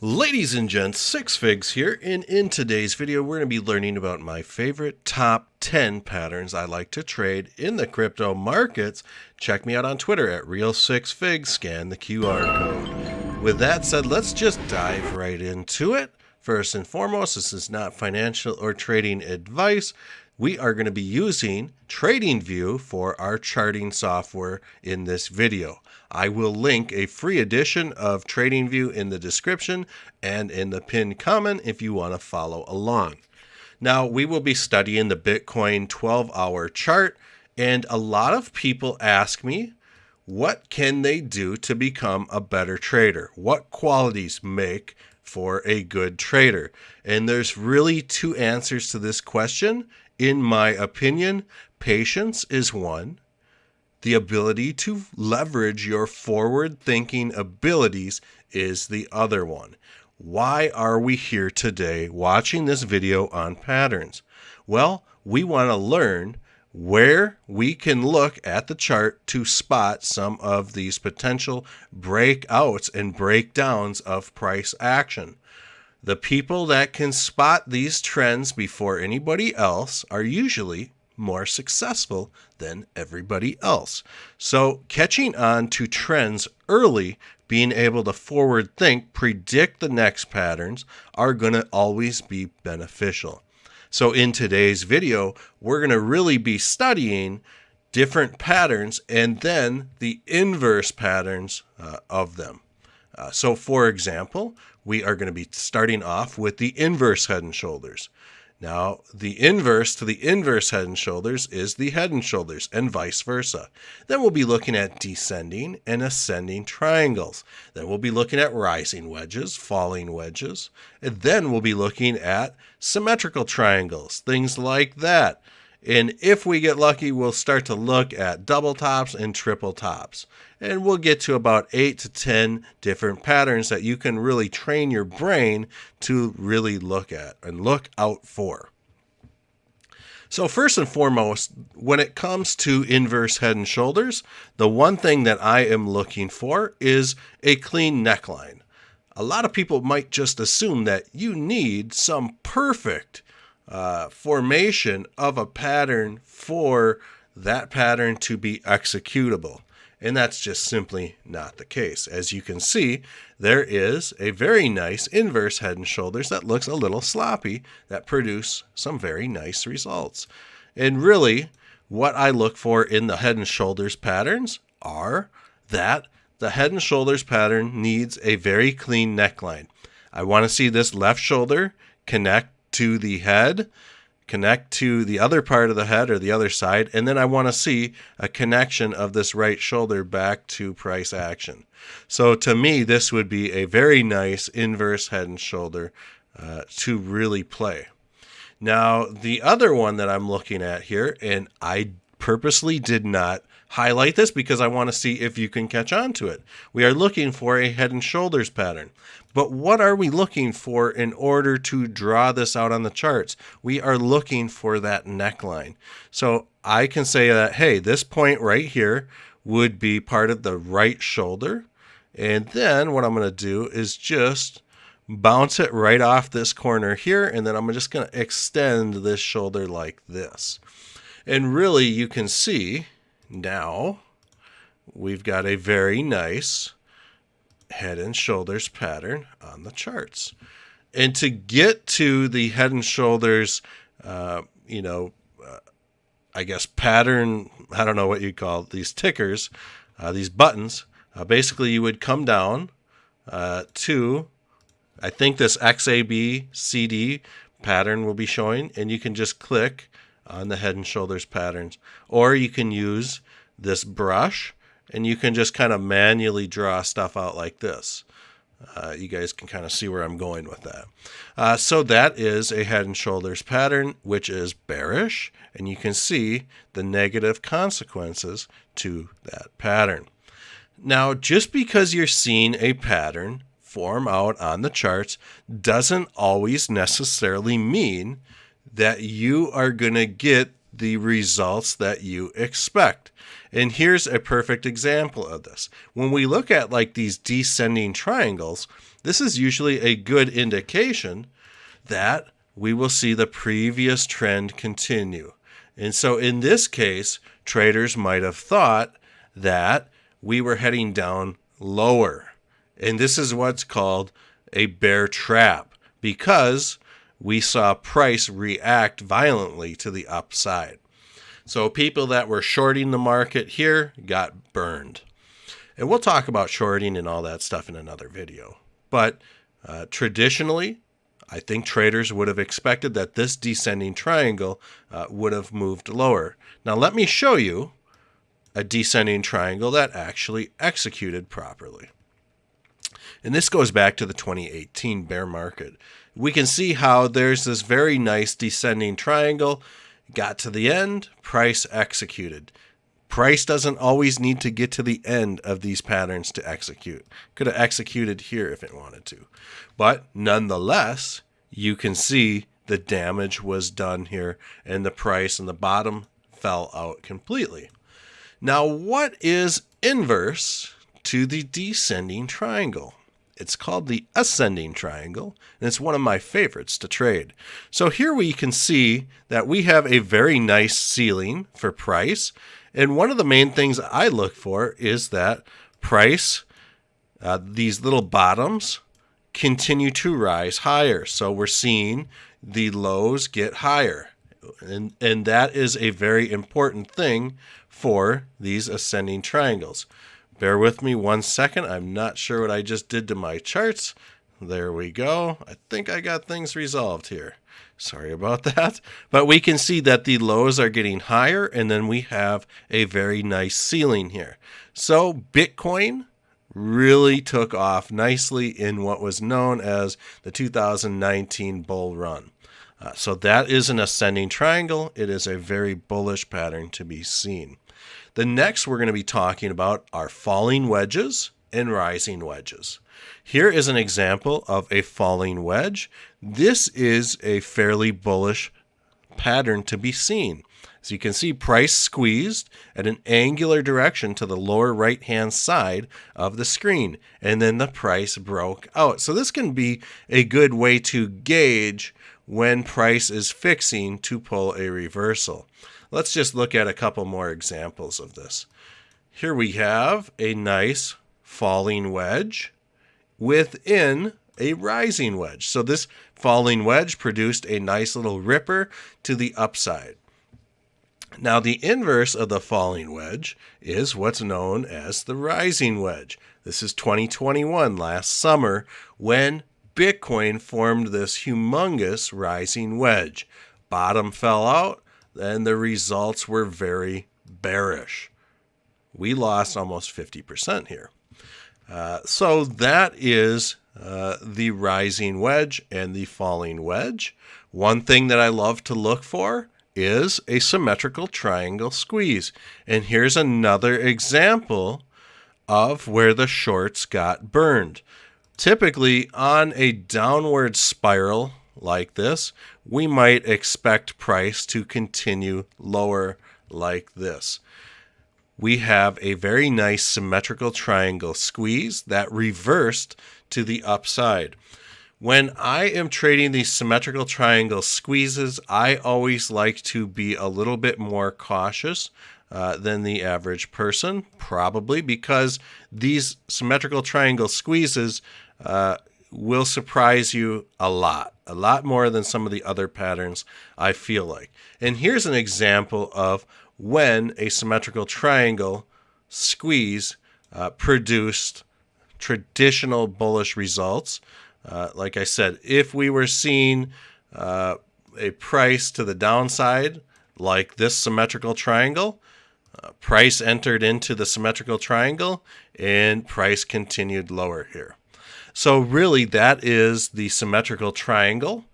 Ladies and gents, Six Figs here, and in today's video we're going to be learning about my favorite top 10 patterns I like to trade in the crypto markets. Check me out on Twitter at Real6Figs, scan the QR code. With that said, let's just dive right into it. First and foremost, this is not financial or trading advice. We are going to be using TradingView for our charting software in this video. I will link a free edition of TradingView in the description and in the pinned comment if you want to follow along. Now, we will be studying the Bitcoin 12-hour chart, and a lot of people ask me, what can they do to become a better trader? What qualities make for a good trader? And there's really two answers to this question. In my opinion, patience is one. The ability to leverage your forward-thinking abilities is the other one. Why are we here today watching this video on patterns? Well, we want to learn where we can look at the chart to spot some of these potential breakouts and breakdowns of price action. The people that can spot these trends before anybody else are usually more successful than everybody else. So catching on to trends early, being able to forward think, predict the next patterns are going to always be beneficial. So in today's video, we're going to really be studying different patterns and then the inverse patterns of them. So for example, we are going to be starting off with the inverse head and shoulders. Now, the inverse to the inverse head and shoulders is the head and shoulders and vice versa. Then we'll be looking at descending and ascending triangles. Then we'll be looking at rising wedges, falling wedges. And then we'll be looking at symmetrical triangles, things like that. And if we get lucky, we'll start to look at double tops and triple tops. And we'll get to about 8 to 10 different patterns that you can really train your brain to really look at and look out for. So first and foremost, when it comes to inverse head and shoulders, the one thing that I am looking for is a clean neckline. A lot of people might just assume that you need some perfect formation of a pattern for that pattern to be executable. And that's just simply not the case. As you can see, there is a very nice inverse head and shoulders that looks a little sloppy that produce some very nice results. And really, what I look for in the head and shoulders patterns are that the head and shoulders pattern needs a very clean neckline. I want to see this left shoulder connect to the head, connect to the other part of the head or the other side, and then I want to see a connection of this right shoulder back to price action. So to me, this would be a very nice inverse head and shoulder to really play. Now, the other one that I'm looking at here, and I purposely did not highlight this because I want to see if you can catch on to it. We are looking for a head and shoulders pattern. But what are we looking for in order to draw this out on the charts? We are looking for that neckline. So I can say that, hey, this point right here would be part of the right shoulder. And then what I'm going to do is just bounce it right off this corner here. And then I'm just going to extend this shoulder like this. And really, you can see now we've got a very nice head and shoulders pattern on the charts. And to get to the head and shoulders, I guess pattern, I don't know what you call it, these tickers, these buttons, basically you would come down to, I think this XABCD pattern will be showing, and you can just click on the head and shoulders patterns. Or you can use this brush and you can just kind of manually draw stuff out like this. You guys can kind of see where I'm going with that. So that is a head and shoulders pattern, which is bearish, and you can see the negative consequences to that pattern. Now, just because you're seeing a pattern form out on the charts doesn't always necessarily mean that you are going to get the results that you expect. And here's a perfect example of this. When we look at like these descending triangles, this is usually a good indication that we will see the previous trend continue. And so in this case, traders might have thought that we were heading down lower. And this is what's called a bear trap, because we saw price react violently to the upside. So people that were shorting the market here got burned. And we'll talk about shorting and all that stuff in another video. But traditionally, I think traders would have expected that this descending triangle would have moved lower. Now let me show you a descending triangle that actually executed properly. And this goes back to the 2018 bear market. We can see how there's this very nice descending triangle. Got to the end, price executed. Price doesn't always need to get to the end of these patterns to execute. Could have executed here if it wanted to. But nonetheless, you can see the damage was done here, and the price and the bottom fell out completely. Now, what is inverse to the descending triangle? It's called the ascending triangle, and it's one of my favorites to trade. So here we can see that we have a very nice ceiling for price, and one of the main things I look for is that price, these little bottoms, continue to rise higher. So we're seeing the lows get higher, and that is a very important thing for these ascending triangles. Bear with me 1 second. I'm not sure what I just did to my charts. There we go. I think I got things resolved here. Sorry about that. But we can see that the lows are getting higher, and then we have a very nice ceiling here. So Bitcoin really took off nicely in what was known as the 2019 bull run. So that is an ascending triangle. It is a very bullish pattern to be seen. The next we're going to be talking about are falling wedges and rising wedges. Here is an example of a falling wedge. This is a fairly bullish pattern to be seen. So you can see price squeezed at an angular direction to the lower right-hand side of the screen, and then the price broke out. So this can be a good way to gauge when price is fixing to pull a reversal. Let's just look at a couple more examples of this. Here we have a nice falling wedge within a rising wedge. So this falling wedge produced a nice little ripper to the upside. Now the inverse of the falling wedge is what's known as the rising wedge. This is 2021, last summer, when Bitcoin formed this humongous rising wedge. Bottom fell out, and the results were very bearish. We lost almost 50% here. So that is the rising wedge and the falling wedge. One thing that I love to look for is a symmetrical triangle squeeze. And here's another example of where the shorts got burned. Typically, on a downward spiral like this, we might expect price to continue lower like this. We have a very nice symmetrical triangle squeeze that reversed to the upside. When I am trading these symmetrical triangle squeezes, I always like to be a little bit more cautious than the average person, probably because these symmetrical triangle squeezes will surprise you a lot more than some of the other patterns, I feel like. And here's an example of when a symmetrical triangle squeeze produced traditional bullish results. Like I said, if we were seeing a price to the downside, like this symmetrical triangle, price entered into the symmetrical triangle and price continued lower here. So really that is the symmetrical triangle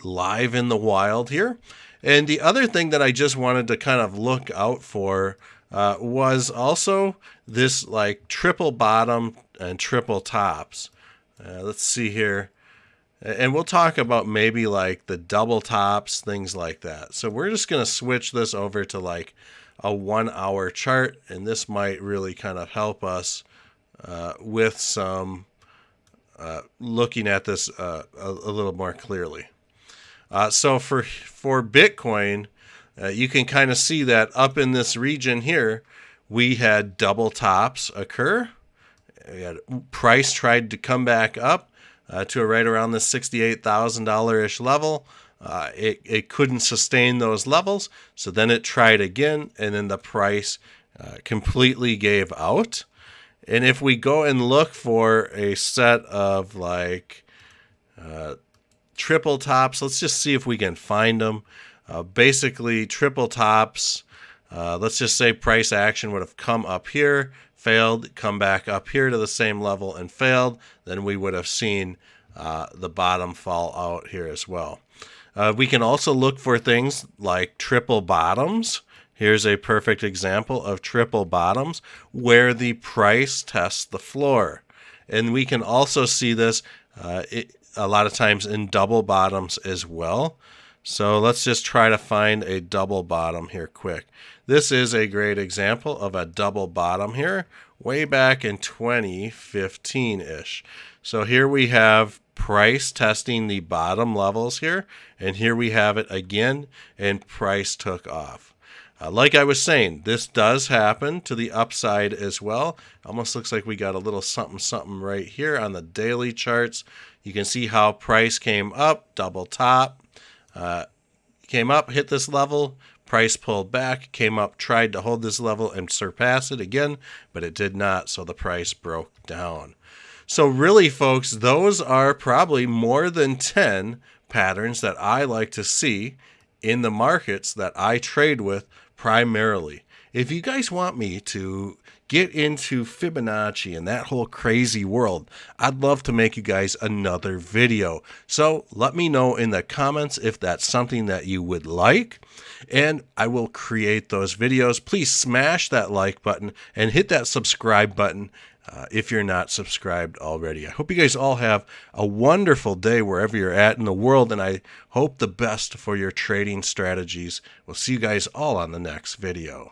live in the wild here. And the other thing that I just wanted to kind of look out for was also this like triple bottom and triple tops. Let's see here. And we'll talk about maybe like the double tops, things like that. So we're just going to switch this over to like a 1 hour chart. And this might really kind of help us with some looking at this a little more clearly. So for Bitcoin, you can kind of see that up in this region here, we had double tops occur. We had price tried to come back up to right around the $68,000-ish level. It couldn't sustain those levels, so then it tried again, and then the price completely gave out. And if we go and look for a set of like triple tops, let's just see if we can find them. Basically, triple tops, let's just say price action would have come up here, failed, come back up here to the same level and failed, then we would have seen the bottom fall out here as well. We can also look for things like triple bottoms. Here's a perfect example of triple bottoms where the price tests the floor. And we can also see this a lot of times in double bottoms as well. So let's just try to find a double bottom here quick. This is a great example of a double bottom here way back in 2015-ish. So here we have price testing the bottom levels here, and here we have it again, and price took off. Like I was saying, this does happen to the upside as well. Almost looks like we got a little something right here on the daily charts. You can see how price came up, double top, came up, hit this level, price pulled back, came up, tried to hold this level and surpass it again, but it did not, so the price broke down. So really, folks, those are probably more than 10 patterns that I like to see in the markets that I trade with primarily. If you guys want me to get into Fibonacci and that whole crazy world, I'd love to make you guys another video. So let me know in the comments if that's something that you would like, and I will create those videos. Please smash that like button and hit that subscribe button if you're not subscribed already. I hope you guys all have a wonderful day wherever you're at in the world, and I hope the best for your trading strategies. We'll see you guys all on the next video.